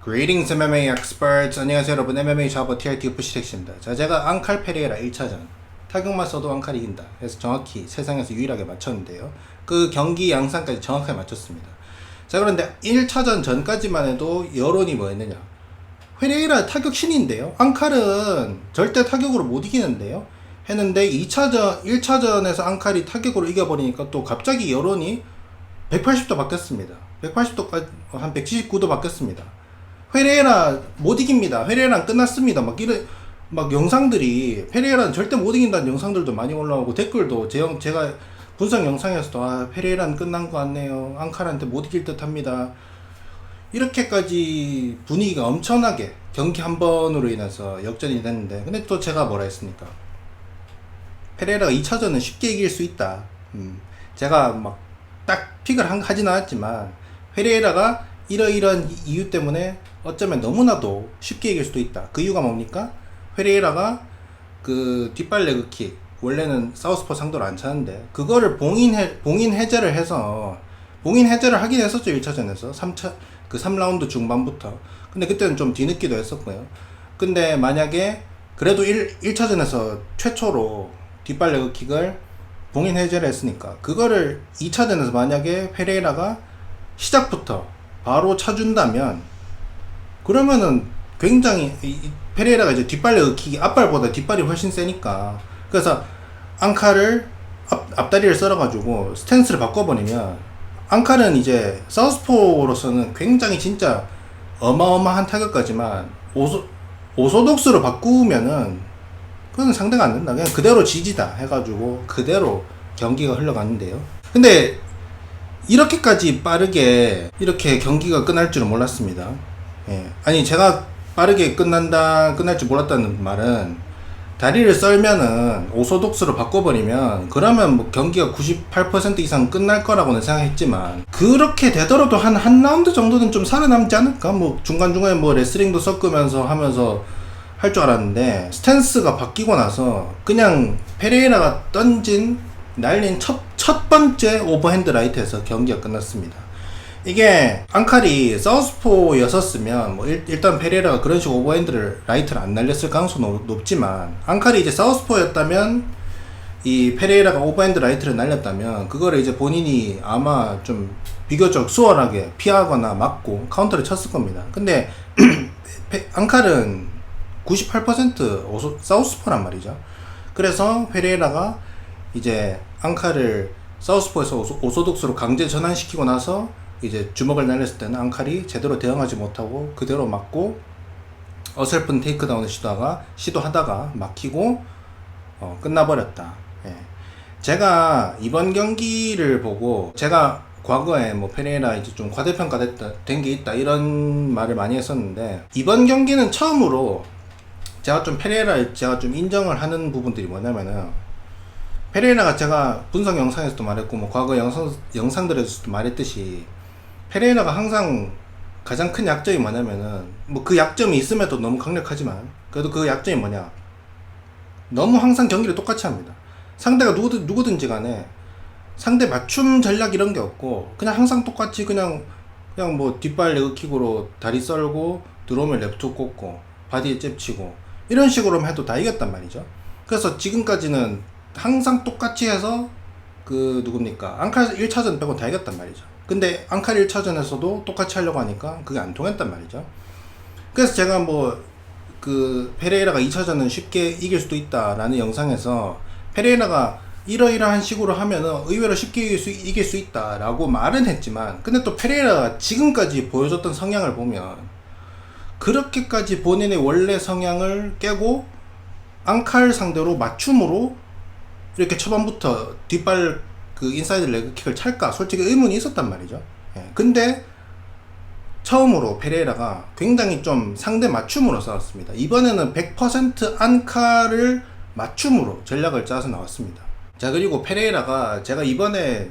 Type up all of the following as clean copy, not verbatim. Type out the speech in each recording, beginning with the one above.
Greetings MMA experts. 안녕하세요 여러분, MMA 좌버 TRT 푸시텍스입니다. 자, 제가 앙칼 페레이라 1차전 타격만 써도 앙칼이 이긴다 그래서 정확히 세상에서 유일하게 맞췄는데요, 그 경기 양상까지 정확하게 맞췄습니다. 자, 그런데 1차전 전까지만 해도 여론이 뭐였느냐, 페레이라 타격 신인데요, 앙칼은 절대 타격으로 못 이기는데요 했는데 1차전에서 앙칼이 타격으로 이겨버리니까 또 갑자기 여론이 180도 바뀌었습니다. 180도까지 한 179도 바뀌었습니다. 페레이라 못 이깁니다. 페레이라는 끝났습니다. 막 영상들이 페레이라는 절대 못 이긴다는 영상들도 많이 올라오고, 댓글도 제가 분석 영상에서도 페레이라는 끝난 것 같네요, 앙칼한테 못 이길 듯 합니다, 이렇게까지 분위기가 엄청나게 경기 한 번으로 인해서 역전이 됐는데, 근데 또 제가 뭐라 했습니까? 페레이라가 2차전은 쉽게 이길 수 있다. 제가 막 딱 픽을 하진 않았지만 페레이라가 이러이러한 이유 때문에 어쩌면 너무나도 쉽게 이길 수도 있다. 그 이유가 뭡니까? 페레이라가 그 뒷발 레그킥, 원래는 사우스포 상대로 안 차는데 그거를 봉인 해제를 해서 봉인 해제를 하긴 했었죠. 1차전에서 3라운드 중반부터. 근데 그때는 좀 뒤늦기도 했었고요. 근데 만약에 그래도 1차전에서 최초로 뒷발 레그킥을 봉인 해제를 했으니까 그거를 2차전에서 만약에 페레이라가 시작부터 바로 차준다면, 그러면은 굉장히 페레이라가 이제 뒷발 레그킥이 앞발보다 뒷발이 훨씬 세니까, 그래서 앙칼을 앞다리를 썰어가지고 스탠스를 바꿔버리면, 앙칼은 이제 사우스포로서는 굉장히 진짜 어마어마한 타격까지만 오소독스로 바꾸면은 그건 상대가 안 된다. 그냥 그대로 지지다 해가지고 그대로 경기가 흘러갔는데요. 근데 이렇게까지 빠르게 이렇게 경기가 끝날 줄은 몰랐습니다. 예. 아니, 제가 빠르게 끝날 줄 몰랐다는 말은, 다리를 썰면은 오소독스로 바꿔버리면 그러면 뭐 경기가 98% 이상 끝날 거라고는 생각했지만, 그렇게 되더라도 한 라운드 정도는 좀 살아남지 않을까? 뭐 중간중간에 뭐 레슬링도 섞으면서 하면서 할 줄 알았는데, 스탠스가 바뀌고 나서 그냥 페레이라가 날린 첫 번째 오버핸드 라이트에서 경기가 끝났습니다. 이게 앙칼이 사우스포였었으면 뭐 일단 페레이라가 그런 식으로 오버핸드 라이트를 안 날렸을 가능성이 높지만, 앙칼이 이제 사우스포였다면 이 페레이라가 오버핸드 라이트를 날렸다면 그거를 이제 본인이 아마 좀 비교적 수월하게 피하거나 맞고 카운터를 쳤을 겁니다. 근데 앙칼은 98% 사우스포란 말이죠. 그래서 페레이라가 이제 앙칼을 사우스포에서 오소독스로 강제 전환시키고 나서 이제 주먹을 날렸을 때는 앙칼이 제대로 대응하지 못하고 그대로 맞고, 어설픈 테이크다운을 시도하다가 막히고 끝나버렸다. 예. 제가 이번 경기를 보고, 제가 과거에 뭐 페레이라 이제 좀 과대평가된 게 있다 이런 말을 많이 했었는데, 이번 경기는 처음으로 제가 좀 인정을 하는 부분들이 뭐냐면은, 페레이라가 제가 분석 영상에서도 말했고 뭐 과거 영상들에서도 말했듯이, 페레이라가 항상 가장 큰 약점이 뭐냐면은, 뭐 그 약점이 있음에도 너무 강력하지만 그래도 그 약점이 뭐냐, 너무 항상 경기를 똑같이 합니다. 상대가 누구든지 간에 상대 맞춤 전략 이런 게 없고, 그냥 항상 똑같이 그냥 뭐 뒷발 레그킥으로 다리 썰고 들어오면 랩투 꽂고 바디에 잽치고 이런 식으로만 해도 다 이겼단 말이죠. 그래서 지금까지는 항상 똑같이 해서 누굽니까, 앙칼 1차전 빼고 다 이겼단 말이죠. 근데 앙칼 1차전에서도 똑같이 하려고 하니까 그게 안 통했단 말이죠. 그래서 제가 페레이라가 2차전은 쉽게 이길 수도 있다라는 영상에서, 페레이라가 이러이러한 식으로 하면은 의외로 쉽게 이길 수 있다라고 말은 했지만, 근데 또 페레이라가 지금까지 보여줬던 성향을 보면 그렇게까지 본인의 원래 성향을 깨고 앙칼 상대로 맞춤으로 이렇게 초반부터 뒷발 인사이드 레그킥을 찰까 솔직히 의문이 있었단 말이죠. 예. 근데 처음으로 페레이라가 굉장히 좀 상대 맞춤으로 싸웠습니다. 이번에는 100% 앙칼을 맞춤으로 전략을 짜서 나왔습니다. 자, 그리고 페레이라가, 제가 이번에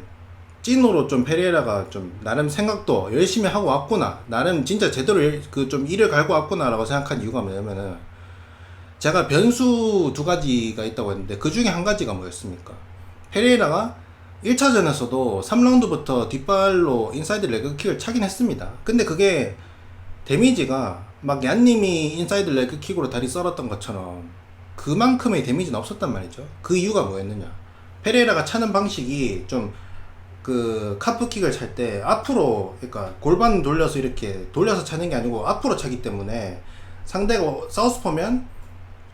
찐으로 좀 페레이라가 좀 나름 생각도 열심히 하고 왔구나, 나름 진짜 제대로 좀 일을 갈고 왔구나 라고 생각한 이유가 뭐냐면은, 제가 변수 두 가지가 있다고 했는데 그 중에 한 가지가 뭐였습니까? 페레이라가 1차전에서도 3라운드부터 뒷발로 인사이드 레그킥을 차긴 했습니다. 근데 그게 데미지가 막 얀님이 인사이드 레그킥으로 다리 썰었던 것처럼 그만큼의 데미지는 없었단 말이죠. 그 이유가 뭐였느냐, 페레이라가 차는 방식이 좀 그 카프킥을 찰 때 앞으로, 그러니까 골반 돌려서 이렇게 돌려서 차는 게 아니고 앞으로 차기 때문에, 상대가 사우스포면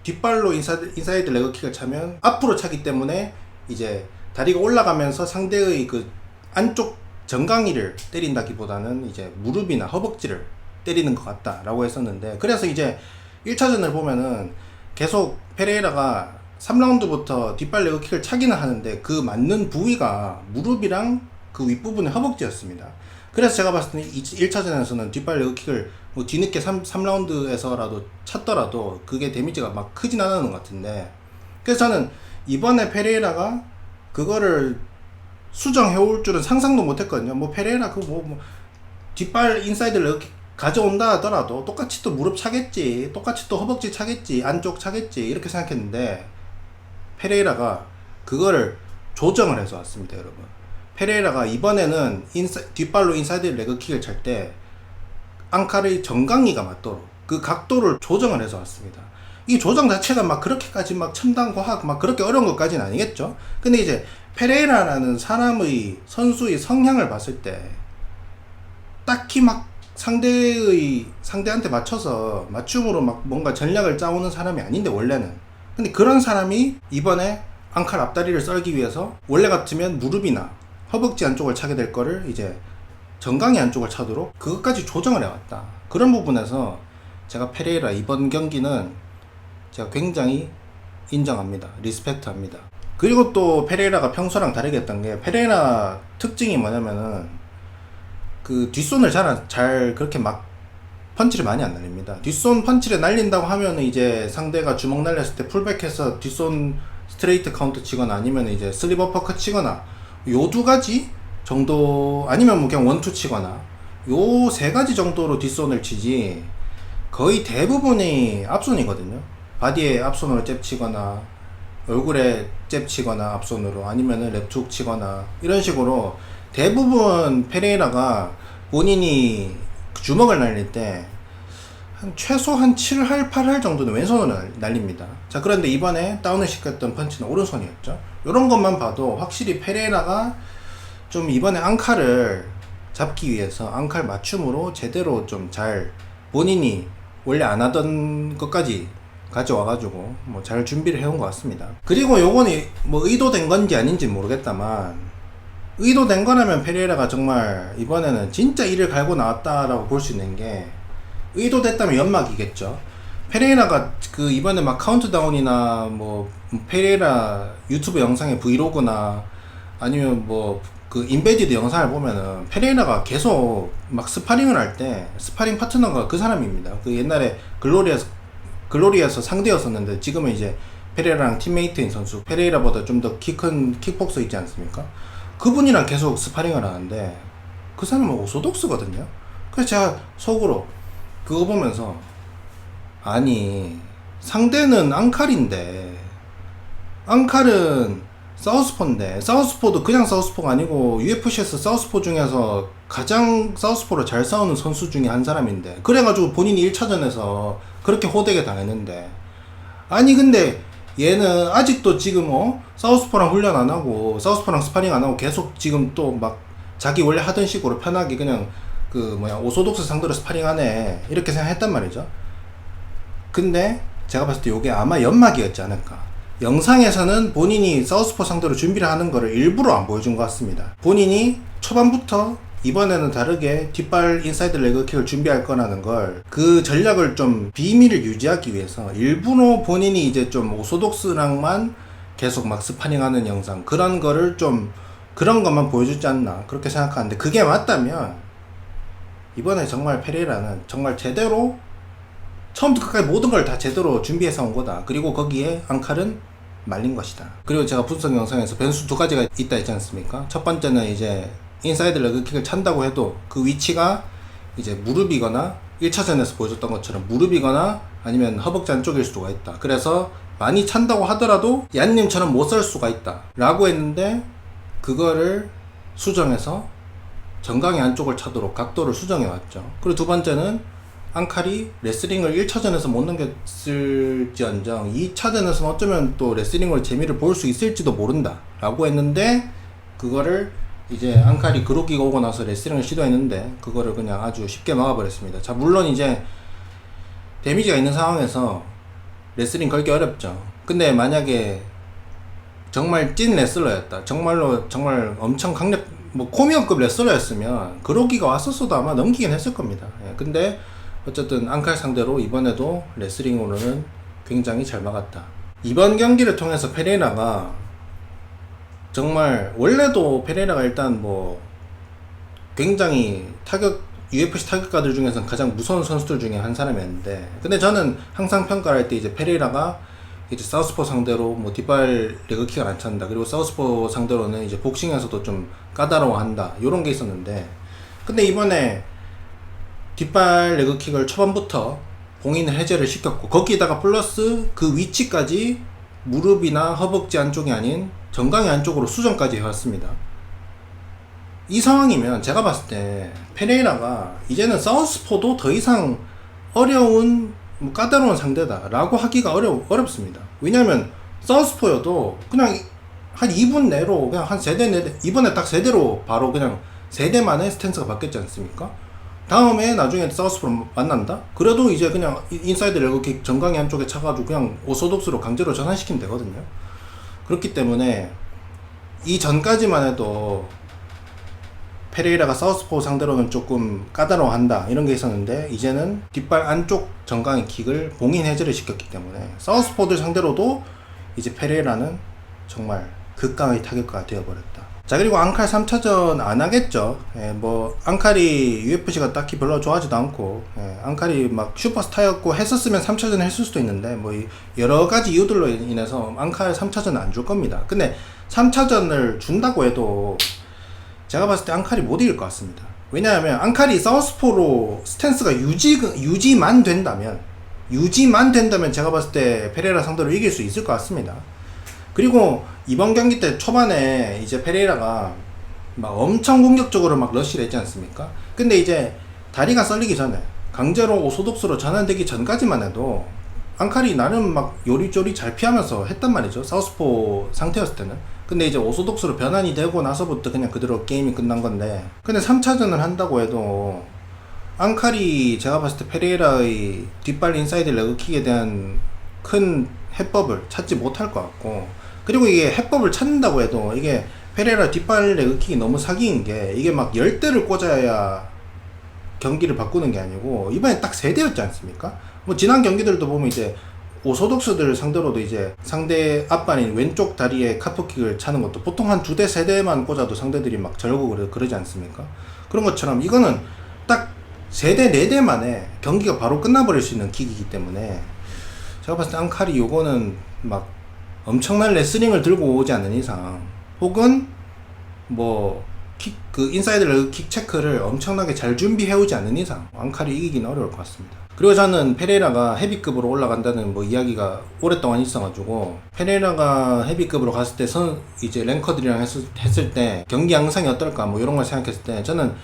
뒷발로 인사이드 레그킥을 차면 앞으로 차기 때문에 이제 다리가 올라가면서 상대의 그 안쪽 정강이를 때린다기보다는 이제 무릎이나 허벅지를 때리는 것 같다라고 했었는데, 그래서 이제 1차전을 보면은 계속 페레이라가 3라운드부터 뒷발 레그킥을 차기는 하는데 그 맞는 부위가 무릎이랑 그 윗부분의 허벅지였습니다. 그래서 제가 봤을 때는 1차전에서는 뒷발 레그킥을 뭐 뒤늦게 3라운드에서라도 찼더라도 그게 데미지가 막 크진 않았는 것 같은데, 그래서 저는 이번에 페레이라가 그거를 수정해올 줄은 상상도 못했거든요. 뭐 페레이라 뭐 뒷발 인사이드 레그킥 가져온다 하더라도 똑같이 또 무릎 차겠지, 똑같이 또 허벅지 차겠지, 안쪽 차겠지, 이렇게 생각했는데 페레이라가 그거를 조정을 해서 왔습니다. 여러분, 페레이라가 이번에는 뒷발로 인사이드 레그킥을 찰 때 앙칼의 정강이가 맞도록 그 각도를 조정을 해서 왔습니다. 이 조정 자체가 막 그렇게까지 막 첨단 과학 막 그렇게 어려운 것까지는 아니겠죠. 근데 이제 페레이라라는 사람의 선수의 성향을 봤을 때 딱히 막 상대한테 맞춰서 맞춤으로 막 뭔가 전략을 짜오는 사람이 아닌데 원래는. 근데 그런 사람이 이번에 앙칼 앞다리를 썰기 위해서 원래 같으면 무릎이나 허벅지 안쪽을 차게 될 거를 이제 정강이 안쪽을 차도록 그것까지 조정을 해왔다. 그런 부분에서 제가 페레이라 이번 경기는 제가 굉장히 인정합니다. 리스펙트합니다. 그리고 또 페레이라가 평소랑 다르게 했던 게, 페레이라 특징이 뭐냐면은 그 뒷손을 잘 그렇게 막 펀치를 많이 안 날립니다. 뒷손 펀치를 날린다고 하면 이제 상대가 주먹 날렸을 때 풀백해서 뒷손 스트레이트 카운트 치거나 아니면 이제 슬립 어퍼컷 치거나 요 두 가지 정도, 아니면 뭐 그냥 원투 치거나 요 세 가지 정도로 뒷손을 치지 거의 대부분이 앞손이거든요. 바디에 앞손으로 잽 치거나 얼굴에 잽 치거나 앞손으로, 아니면은 랩툭 치거나 이런 식으로 대부분 페레이라가 본인이 주먹을 날릴 때 최소 한 7할, 8할 정도는 왼손으로 날립니다. 자, 그런데 이번에 다운을 시켰던 펀치는 오른손이었죠. 이런 것만 봐도 확실히 페레이라가 좀 이번에 앙칼을 잡기 위해서 앙칼 맞춤으로 제대로 좀 잘 본인이 원래 안 하던 것까지 가져와가지고 뭐 잘 준비를 해온 것 같습니다. 그리고 요거는 뭐 의도된 건지 아닌지 모르겠다만, 의도된 거라면 페레이라가 정말 이번에는 진짜 이를 갈고 나왔다라고 볼 수 있는 게, 의도됐다면 연막이겠죠. 페레이라가 그 이번에 막 카운트다운이나 뭐 페레이라 유튜브 영상의 브이로그나 아니면 뭐 그 인베디드 영상을 보면은 페레이라가 계속 막 스파링을 할 때 스파링 파트너가 그 사람입니다. 그 옛날에 글로리에서 상대였었는데 지금은 이제 페레이라랑 팀메이트인 선수, 페레이라보다 좀 더 키 큰 킥복서 있지 않습니까? 그분이랑 계속 스파링을 하는데 그 사람은 오소독스거든요. 그래서 제가 속으로 그거 보면서, 아니 상대는 앙칼인데, 앙칼은 사우스포인데, 사우스포도 그냥 사우스포가 아니고 UFC에서 사우스포 중에서 가장 사우스포로 잘 싸우는 선수 중에 한 사람인데, 그래가지고 본인이 1차전에서 그렇게 호되게 당했는데, 아니 근데 얘는 아직도 지금 사우스포랑 훈련 안 하고 사우스포랑 스파링 안 하고 계속 지금 또 막 자기 원래 하던 식으로 편하게 그냥 그 오소독스 상대로 스파링 하네 이렇게 생각했단 말이죠. 근데 제가 봤을 때 요게 아마 연막이었지 않을까. 영상에서는 본인이 사우스포 상대로 준비를 하는 거를 일부러 안 보여준 것 같습니다. 본인이 초반부터 이번에는 다르게 뒷발 인사이드 레그킥을 준비할 거라는 걸, 그 전략을 좀 비밀을 유지하기 위해서 일부러 본인이 이제 좀 오소독스랑만 계속 막 스파링하는 영상, 그런 거를 좀 그런 것만 보여주지 않나 그렇게 생각하는데, 그게 맞다면 이번에 정말 페레이라는 정말 제대로 처음부터 끝까지 모든 걸 다 제대로 준비해서 온 거다. 그리고 거기에 앙칼은 말린 것이다. 그리고 제가 분석 영상에서 변수 두 가지가 있다 했지 않습니까? 첫 번째는 이제 인사이드 레그킥을 찬다고 해도 그 위치가 이제 무릎이거나 1차전에서 보여줬던 것처럼 무릎이거나 아니면 허벅지 안쪽일 수가 있다. 그래서 많이 찬다고 하더라도 얀님처럼 못 설 수가 있다 라고 했는데, 그거를 수정해서 정강이 안쪽을 차도록 각도를 수정해 왔죠. 그리고 두 번째는 앙칼이 레슬링을 1차전에서 못 넘겼을지언정 2차전에서는 어쩌면 또 레슬링을 재미를 볼 수 있을지도 모른다 라고 했는데, 그거를 이제 앙칼이 그로기가 오고 나서 레슬링을 시도했는데 그거를 그냥 아주 쉽게 막아버렸습니다. 자, 물론 이제 데미지가 있는 상황에서 레슬링 걸기 어렵죠. 근데 만약에 정말 찐 레슬러였다, 정말로 정말 엄청 강력 뭐 코미어급 레슬러였으면 그로기가 왔었어도 아마 넘기긴 했을 겁니다. 예, 근데 어쨌든 앙칼 상대로 이번에도 레슬링으로는 굉장히 잘 막았다. 이번 경기를 통해서 페레이라가 정말, 원래도 페레이라가 일단 뭐 굉장히 UFC 타격가들 중에서는 가장 무서운 선수들 중에 한 사람이었는데, 근데 저는 항상 평가를 할 때 이제 페레이라가 이제 사우스포 상대로 뭐 뒷발 레그킥을 안 찬다, 그리고 사우스포 상대로는 이제 복싱에서도 좀 까다로워한다, 요런 게 있었는데, 근데 이번에 뒷발 레그킥을 초반부터 봉인 해제를 시켰고, 거기다가 플러스 그 위치까지 무릎이나 허벅지 안쪽이 아닌 정강이 안쪽으로 수정까지 해왔습니다. 이 상황이면 제가 봤을 때 페레이라가 이제는 사우스포도 더 이상 어려운 까다로운 상대다 라고 하기가 어렵습니다. 왜냐면 사우스포여도 그냥 한 2분 내로 그냥 한 3대 4대, 이번에 딱 3대로 바로 그냥 3대 만에 스탠스가 바뀌었지 않습니까? 다음에 나중에 사우스포로 만난다? 그래도 이제 그냥 인사이드 레그킥 정강이 한쪽에 차가지고 그냥 오소독스로 강제로 전환시키면 되거든요. 그렇기 때문에 이 전까지만 해도 페레이라가 사우스포 상대로는 조금 까다로워한다 이런 게 있었는데, 이제는 뒷발 안쪽 정강이 킥을 봉인 해제를 시켰기 때문에 사우스포들 상대로도 이제 페레이라는 정말 극강의 타격가가 되어버렸다. 자, 그리고 앙칼 3차전 안 하겠죠. 예, 뭐 앙칼이 UFC가 딱히 별로 좋아하지도 않고, 앙칼이 막 슈퍼스타였고 했었으면 3차전 했을 수도 있는데, 뭐 여러 가지 이유들로 인해서 앙칼 3차전 안 줄 겁니다. 근데 3차전을 준다고 해도 제가 봤을 때 앙칼이 못 이길 것 같습니다. 왜냐하면 앙칼이 사우스포로 스탠스가 유지만 된다면 제가 봤을 때 페레이라 상대로 이길 수 있을 것 같습니다. 그리고 이번 경기 때 초반에 이제 페레이라가 막 엄청 공격적으로 막 러쉬를 했지 않습니까? 근데 이제 다리가 썰리기 전에 강제로 오소독스로 전환되기 전까지만 해도 앙칼이 나름 막 요리조리 잘 피하면서 했단 말이죠, 사우스포 상태였을 때는. 근데 이제 오소독스로 변환이 되고 나서부터 그냥 그대로 게임이 끝난 건데, 근데 3차전을 한다고 해도 앙칼이 제가 봤을 때 페레이라의 뒷발 인사이드 레그킥에 대한 큰 해법을 찾지 못할 것 같고, 그리고 이게 해법을 찾는다고 해도 이게 페레이라 뒷발 레그킥이 너무 사기인 게, 이게 막 10대를 꽂아야 경기를 바꾸는 게 아니고 이번에 딱 3대였지 않습니까? 뭐 지난 경기들도 보면 이제 오소독스들 상대로도 이제 상대 앞발인 왼쪽 다리에 카프킥을 차는 것도 보통 한 2대 3대만 꽂아도 상대들이 막 절고 그러지 않습니까? 그런 것처럼 이거는 딱 3대 4대 만에 경기가 바로 끝나버릴 수 있는 킥이기 때문에 제가 봤을 때 앙칼이 요거는 막 엄청난 레슬링을 들고 오지 않는 이상, 혹은 뭐 그 인사이드 레그킥 체크를 엄청나게 잘 준비해오지 않는 이상 앙칼이 이기기는 어려울 것 같습니다. 그리고 저는 페레이라가 헤비급으로 올라간다는 뭐 이야기가 오랫동안 있어가지고, 페레이라가 헤비급으로 갔을 때 이제 랭커들이랑 했을 때 경기 양상이 어떨까 뭐 이런 걸 생각했을 때, 저는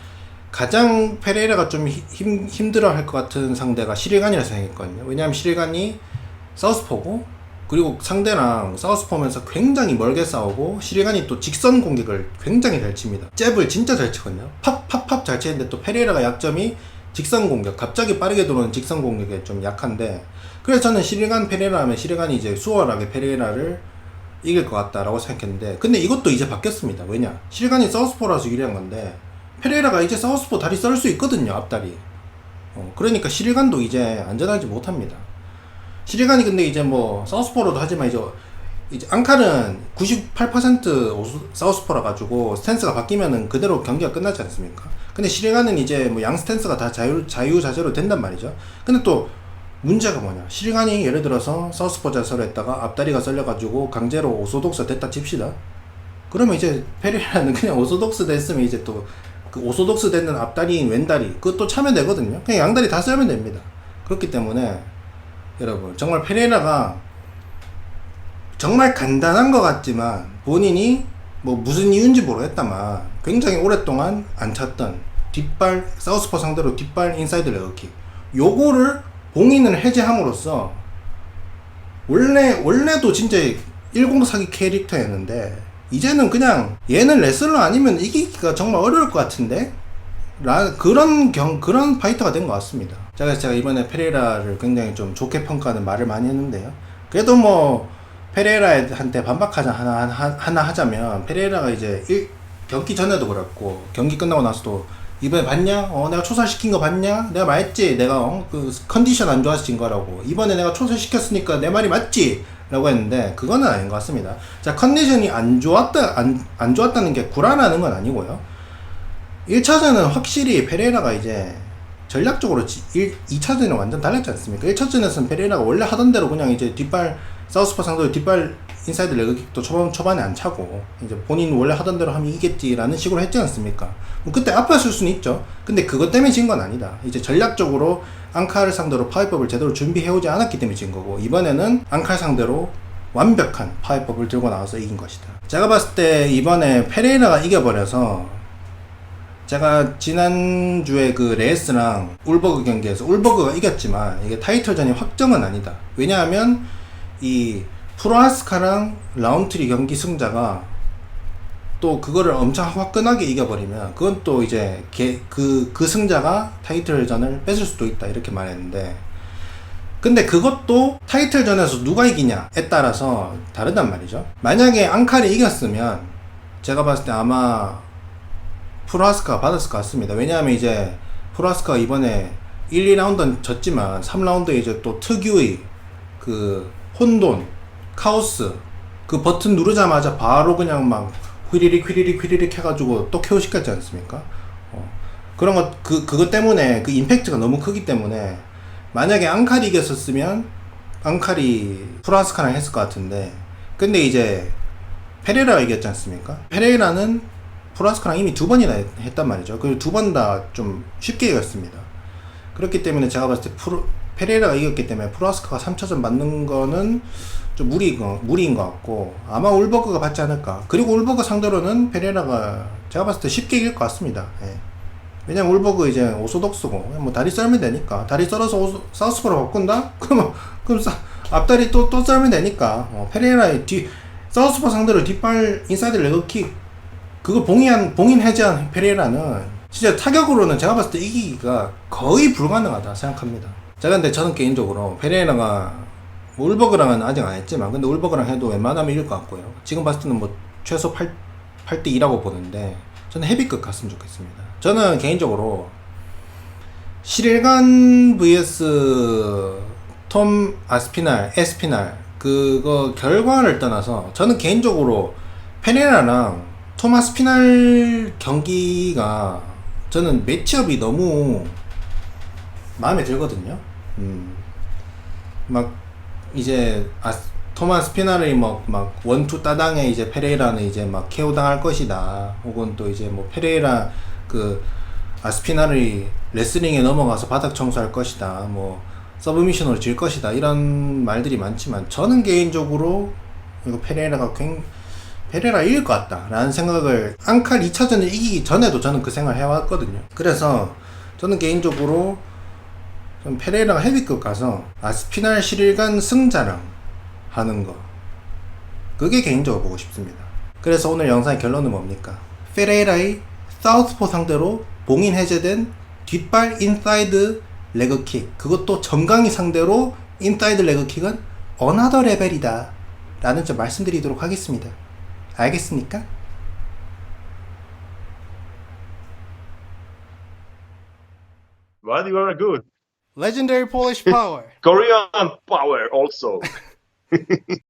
가장 페레이라가 좀 힘들어 할 것 같은 상대가 시리간이라 생각했거든요. 왜냐하면 시리간이 사우스포고, 그리고 상대랑 사우스포면서 굉장히 멀게 싸우고, 시리간이 또 직선 공격을 굉장히 잘 칩니다. 잽을 진짜 잘 치거든요. 팝팝팝 잘 치는데, 또 페레이라가 약점이 직선 공격, 갑자기 빠르게 들어오는 직선 공격에 좀 약한데, 그래서 저는 시리간 페레이라 하면 시리간이 이제 수월하게 페레이라를 이길 것 같다라고 생각했는데, 근데 이것도 이제 바뀌었습니다. 왜냐? 시리간이 사우스포라서 유리한 건데 페레이라가 이제 사우스포 다리 썰 수 있거든요, 앞다리. 그러니까 시리간도 이제 안전하지 못합니다. 시리간이 근데 이제 뭐 사우스포로도 하지만 이제 앙칼은 98% 사우스포라 가지고 스탠스가 바뀌면은 그대로 경기가 끝나지 않습니까? 근데 시리간은 이제 뭐 양 스탠스가 다 자유자재로 된단 말이죠. 근데 또 문제가 뭐냐? 시리간이 예를 들어서 사우스포 자세로 했다가 앞다리가 썰려가지고 강제로 오소독스 됐다 칩시다. 그러면 이제 페레이라는 그냥 오소독스 됐으면 이제 또 그 오소독스 되는 앞다리인 왼다리 그것도 차면 되거든요. 그냥 양다리 다 썰면 됩니다. 그렇기 때문에 여러분, 정말 페레이라가 정말 간단한 것 같지만 본인이 뭐 무슨 이유인지 모르겠다만 굉장히 오랫동안 안 찼던 뒷발, 사우스포 상대로 뒷발 인사이드 레그킥, 요거를 봉인을 해제함으로써 원래도 진짜 10사기 캐릭터였는데 이제는 그냥 얘는 레슬러 아니면 이기기가 정말 어려울 것 같은데 그런 파이터가 된 것 같습니다. 자, 그래서 제가 이번에 페레이라를 굉장히 좀 좋게 평가하는 말을 많이 했는데요. 그래도 뭐 페레이라한테 반박하자 하나 하자면 페레이라가 이제 경기 전에도 그랬고 경기 끝나고 나서도 이번에 봤냐? 내가 초살시킨 거 봤냐? 내가 말했지. 내가 그 컨디션 안 좋아서 진 거라고. 이번에 내가 초살시켰으니까 내 말이 맞지? 라고 했는데 그거는 아닌 것 같습니다. 자, 컨디션이 안 좋았다는 게 구라라는 건 아니고요. 1차전은 확실히 페레이라가 이제 전략적으로 2차전은 완전 달랐지 않습니까? 1차전에서는 페레이라가 원래 하던 대로 그냥 이제 뒷발 사우스포 상대로 뒷발 인사이드 레그킥도 초반에 안 차고 이제 본인 원래 하던 대로 하면 이기겠지라는 식으로 했지 않습니까? 뭐 그때 아팠을 수는 있죠. 근데 그것 때문에 진 건 아니다. 이제 전략적으로 앙카를 상대로 파이법을 제대로 준비해오지 않았기 때문에 진 거고 이번에는 앙칼 상대로 완벽한 파이법을 들고 나와서 이긴 것이다. 제가 봤을 때 이번에 페레이라가 이겨버려서 제가 지난주에 그 레이스랑 울버그 경기에서 울버그가 이겼지만 이게 타이틀전이 확정은 아니다. 왜냐하면 이 프로아스카랑 라운트리 경기 승자가 또 그거를 엄청 화끈하게 이겨버리면 그건 또 이제 그 승자가 타이틀전을 뺏을 수도 있다 이렇게 말했는데 근데 그것도 타이틀전에서 누가 이기냐에 따라서 다르단 말이죠. 만약에 앙칼이 이겼으면 제가 봤을 때 아마 프로아스카가 받았을 것 같습니다. 왜냐하면 이제 프로아스카가 이번에 1, 2라운드는 졌지만 3라운드에 이제 또 특유의 그 혼돈, 카오스 그 버튼 누르자마자 바로 그냥 막 휘리릭 해가지고 또 KO 시켰지 않습니까? 그런 그것 때문에 그 임팩트가 너무 크기 때문에 만약에 앙칼이 이겼었으면 앙칼이 프로아스카랑 했을 것 같은데 근데 이제 페레라가 이겼지 않습니까? 페레라는 프로아스카랑 이미 2번이나 했단 말이죠. 그리고 2번 다 좀 쉽게 이겼습니다. 그렇기 때문에 제가 봤을 때 페레라가 이겼기 때문에 프로아스카가 3차전 맞는 거는 좀 무리인 것 같고 아마 울버그가 받지 않을까. 그리고 울버그 상대로는 페레라가 제가 봤을 때 쉽게 이길 것 같습니다. 예. 왜냐면 울버그 이제 오소독스고 뭐 다리 썰면 되니까 다리 썰어서 사우스포로 바꾼다? 그럼 앞다리 또 썰면 되니까 페레라의 사우스포 상대로 뒷발 인사이드 레그킥 그거 봉인 해제한 페레이라는 진짜 타격으로는 제가 봤을 때 이기기가 거의 불가능하다 생각합니다. 자, 근데 저는 개인적으로 페레이라가 울버그랑은 아직 안 했지만 근데 울버그랑 해도 웬만하면 이길 것 같고요. 지금 봤을 때는 뭐 최소 8대2라고 보는데 저는 헤비급 갔으면 좋겠습니다. 저는 개인적으로 시릴간 vs 톰 에스피날 그거 결과를 떠나서 저는 개인적으로 페레이라랑 토마스 피날 경기가 저는 매치업이 너무 마음에 들거든요. 막 이제 토마스 피날이 막 원투 따당에 이제 페레이라는 이제 막 KO 당할 것이다. 혹은 또 이제 뭐 페레이라 그 아스피날이 레슬링에 넘어가서 바닥 청소할 것이다. 뭐 서브미션으로 질 것이다. 이런 말들이 많지만 저는 개인적으로 이거 페레라 이길 것 같다 라는 생각을 앙칼 2차전을 이기기 전에도 저는 그 생각을 해왔거든요. 그래서 저는 개인적으로 좀 페레라가 헤비급 가서 아스피날 시릴간 승자랑 하는 거 그게 개인적으로 보고 싶습니다. 그래서 오늘 영상의 결론은 뭡니까? 페레이라의 사우스포 상대로 봉인 해제된 뒷발 인사이드 레그킥 그것도 정강이 상대로 인사이드 레그킥은 어나더 레벨이다 라는 점 말씀드리도록 하겠습니다. 알겠습니까? But you are good. Legendary Polish Power. Korean power also.